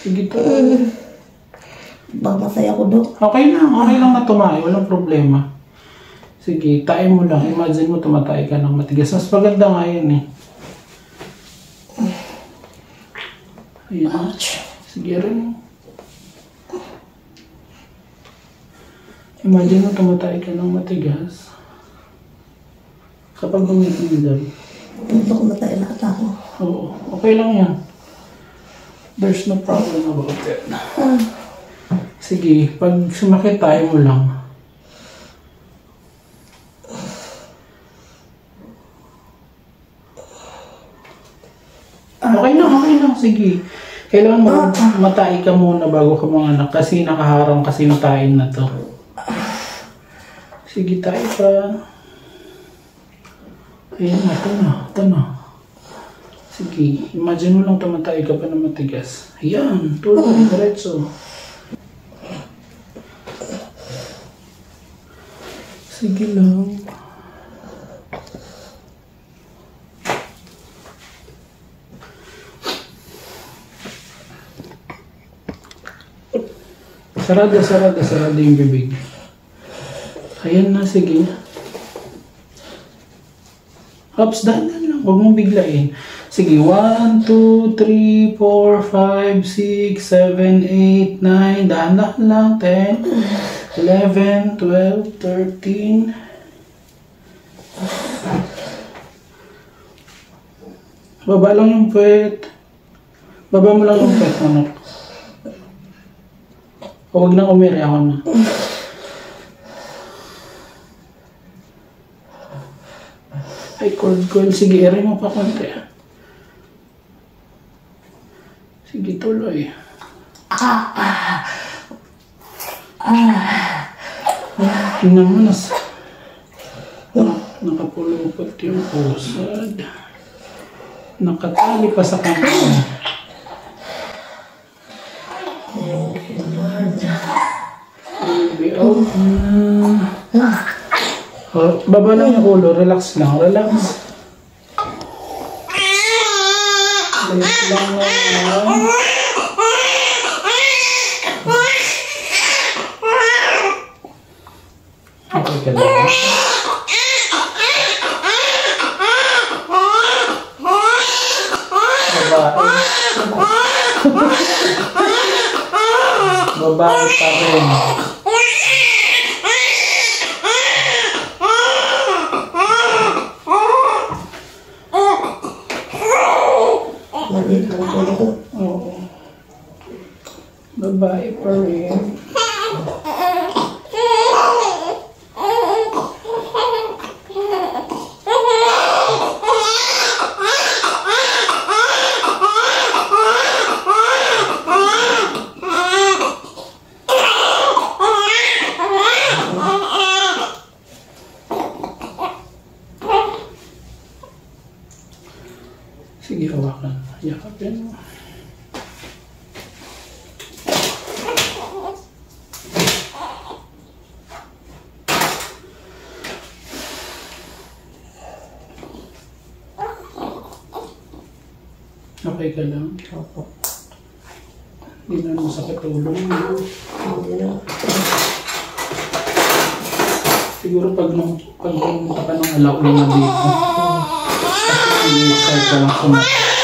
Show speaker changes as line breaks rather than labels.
Sige to.
Mamatay ako, Dok.
Okay lang na tumae. Walang problema. Sige, tae mo lang. Imagine mo tumatay ka ng matigas. Mas maganda nga yun eh. Ayan. Sige rin. Imagine mo tumatay ka ng matigas. Kapag bumibigil.
Punto ko matay na ako.
Oo, okay lang yan. There's no problem about it. Sige, pag sumakit tayo mo lang. Okay lang. Sige. Kailangan matay ka muna bago ka mga anak kasi nakaharang kasi yung tain na to. Sige, tayo pa. Ayan na, ito na. Sige, imagine mo lang tumatay ka pa na matigas. Ayan, tuloy, diretso. Sige lang. Sarado yung bibig. Ayan na, sige. Ups, dahan lang. Huwag mong biglain. Sige, 1, 2, 3, 4, 5, 6, 7, 8, 9. Dahan lang. 10, 11, 12, 13. Baba lang yung puwet. Baba mo lang yung puwet, anak. Huwag nang umiri ako na. Ay, cold. Sige, eri mo pa konti. Sige, tuloy. Tingnan mo na. Nakapulupot yung pusad. Nakatali pa sa kanya. Baby, out na. Oh, baba lang yung ulo. Relax lang. Relax lang naman. Okay ka lang. Babae pa rin. Oo. Babae pa rin. Sige, hawakan. Yakapin mo. Okay ka lang?
Opo.
Hindi na masakit ulo mo.
Hindi na.
Siguro pag pumunta ka ng alauna na dito. Kasi hindi ka lang sumakit.